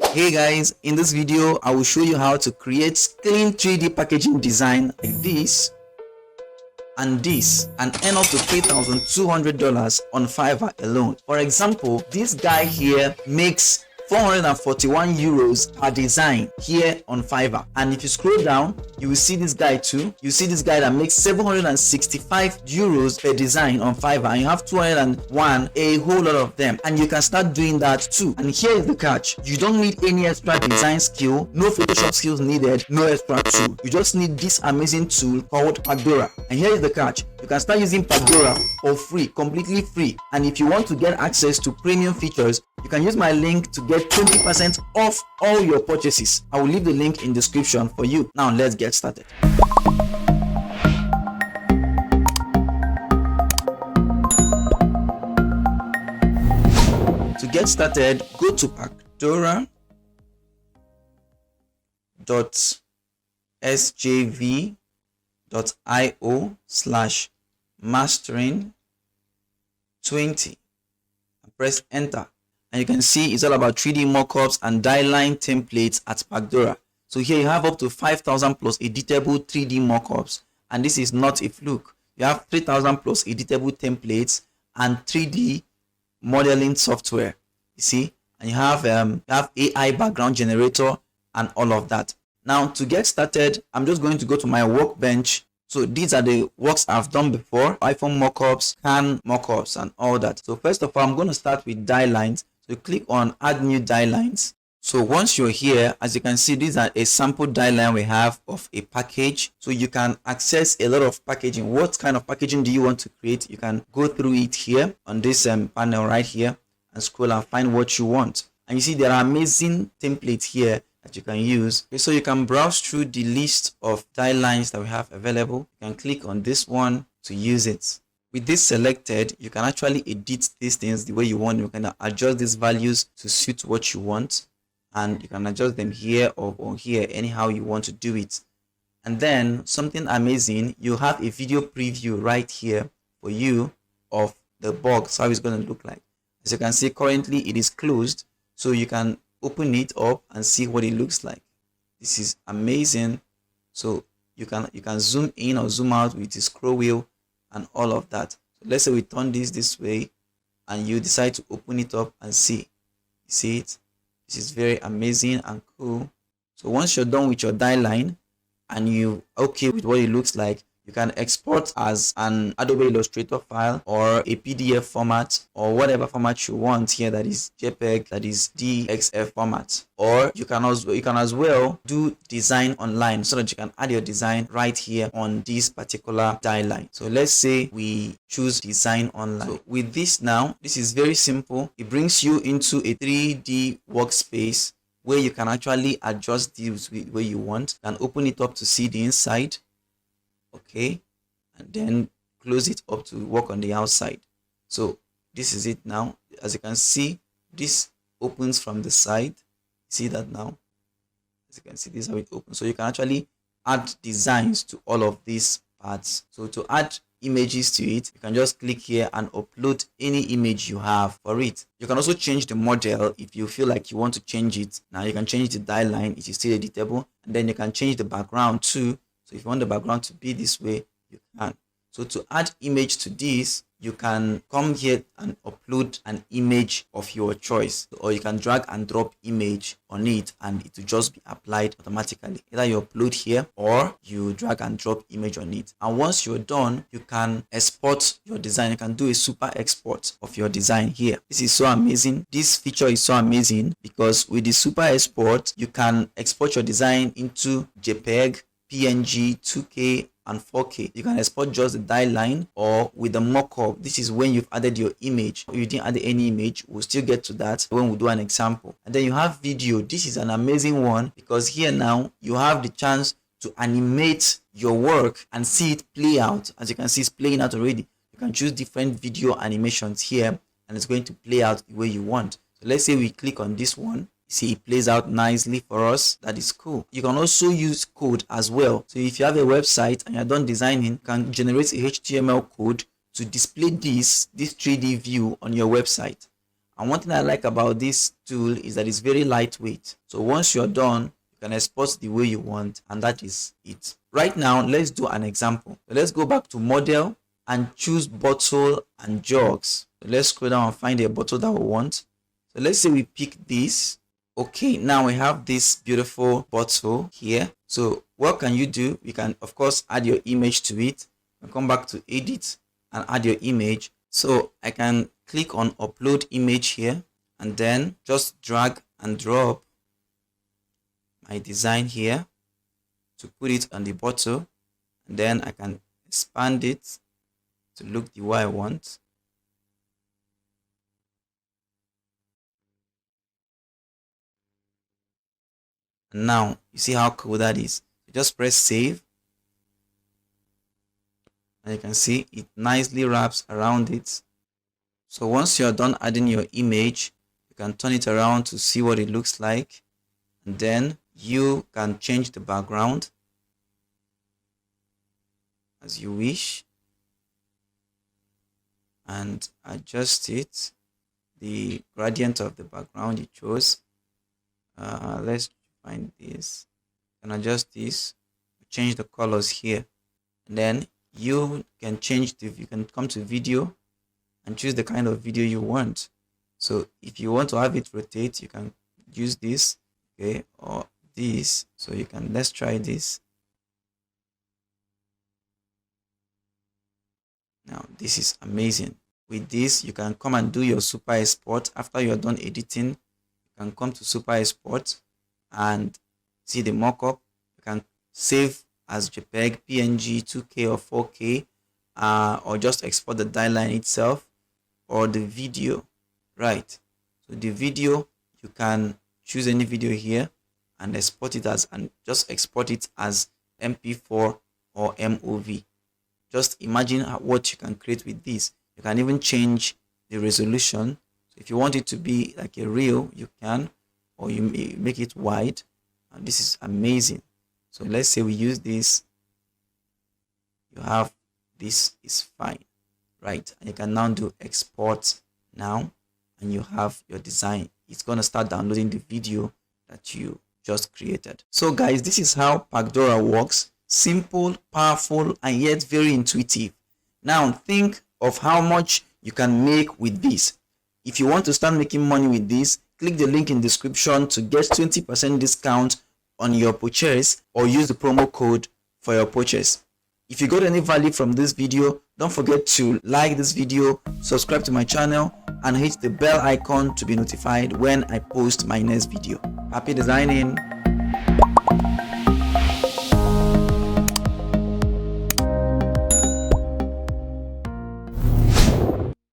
Hey guys, in this video I will show you how to create clean 3D packaging design like this and this and earn up to $3,200 on Fiverr alone. For example, this guy here makes 441 euros per design here on Fiverr, and if you scroll down you will see this guy too. You see this guy that makes 765 euros per design on Fiverr, and you have 201, a whole lot of them, and you can start doing that too. And here is the catch: you don't need any extra design skill, no Photoshop skills needed, no extra tool. You just need this amazing tool called Pacdora. And here is the catch: you can start using Pacdora for free, completely free. And if you want to get access to premium features, you can use my link to get 20% off all your purchases. I will leave the link in the description for you. Now let's get started. To get started, go to pacdora.sjv.io/mastering20 and press enter. And you can see it's all about 3D mockups and die-line templates at Pacdora. So here you have up to 5,000 plus editable 3D mockups, and this is not a fluke. You have 3,000 plus editable templates and 3D modeling software. You see, and you have AI background generator and all of that. Now to get started, I'm just going to go to my workbench. So these are the works I've done before: iPhone mockups, can mockups, and all that. So first of all, I'm going to start with die lines. So click on add new die lines. So once you're here, as you can see, these are a sample die line we have of a package. So you can access a lot of packaging. What kind of packaging do you want to create? You can go through it here on this panel right here and scroll and find what you want. And you see there are amazing templates here that you can use. Okay, so you can browse through the list of die lines that we have available. You can click on this one to use it. With this selected, you can actually edit these things the way you want. You can adjust these values to suit what you want, and you can adjust them here or here, anyhow you want to do it. And then something amazing, you have a video preview right here for you of the box, how it's going to look like. As you can see, currently it is closed, so you can open it up and see what it looks like. This is amazing. So you can zoom in or zoom out with the scroll wheel and all of that. So let's say we turn this way and you decide to open it up and see. You see it? This is very amazing and cool. So once you're done with your die line and you okay with what it looks like, you can export as an Adobe Illustrator file or a PDF format or whatever format you want here, that is JPEG, that is DXF format. Or you can as well do design online, so that you can add your design right here on this particular die line. So let's say we choose design online. So with this now, this is very simple. It brings you into a 3D workspace where you can actually adjust these where you want. You can open it up to see the inside. Okay, and then close it up to work on the outside. So this is it now. As you can see, this opens from the side. See that now? As you can see, this is how it opens. So you can actually add designs to all of these parts. So to add images to it, you can just click here and upload any image you have for it. You can also change the model if you feel like you want to change it. Now you can change the die line, it is still editable, and then you can change the background too. So if you want the background to be this way, you can. So to add image to this, you can come here and upload an image of your choice, or you can drag and drop image on it and it will just be applied automatically. Either you upload here or you drag and drop image on it. And once you're done, you can export your design. You can do a super export of your design here. This is so amazing. This feature is so amazing because with the super export, you can export your design into JPEG, PNG, 2K, and 4K. You can export just the die line or with the mockup. This is when you've added your image. If you didn't add any image, we'll still get to that when we do an example. And then you have video. This is an amazing one because here now you have the chance to animate your work and see it play out. As you can see, it's playing out already. You can choose different video animations here and it's going to play out the way you want. So let's say we click on this one. See, it plays out nicely for us. That is cool. You can also use code as well. So if you have a website and you're done designing, you can generate a HTML code to display this 3D view on your website. And one thing I like about this tool is that it's very lightweight. So once you're done, you can export the way you want, and that is it. Right now, let's do an example. So let's go back to model and choose bottle and jugs. So let's scroll down and find a bottle that we want. So let's say we pick this. Okay, now we have this beautiful bottle here. So what can you do? You can, of course, add your image to it. You come back to edit and add your image. So I can click on upload image here and then just drag and drop my design here to put it on the bottle, and then I can expand it to look the way I want. And now you see how cool that is. You just press save, and you can see it nicely wraps around it. So once you're done adding your image, you can turn it around to see what it looks like, and then you can change the background as you wish and adjust it, the gradient of the background you chose. Let's find this and adjust this, change the colors here, and then you can change you can come to video and choose the kind of video you want. So if you want to have it rotate, you can use this, okay, or this. So you can, let's try this. Now this is amazing. With this, you can come and do your super export. After you're done editing, you can come to super export and see the mockup. You can save as JPEG, PNG, 2K or 4K, or just export the die line itself or the video. Right. So the video, you can choose any video here and export it as, and just export it as MP4 or MOV. Just imagine what you can create with this. You can even change the resolution. So if you want it to be like a reel, you can, or you make it wide. And this is amazing. So let's say we use this. You have this is fine, right? And you can now do export now, and you have your design. It's going to start downloading the video that you just created. So guys, this is how Pacdora works. Simple, powerful, and yet very intuitive. Now think of how much you can make with this. If you want to start making money with this, click the link in the description to get 20% discount on your purchase, or use the promo code for your purchase. If you got any value from this video, don't forget to like this video, subscribe to my channel, and hit the bell icon to be notified when I post my next video. Happy designing!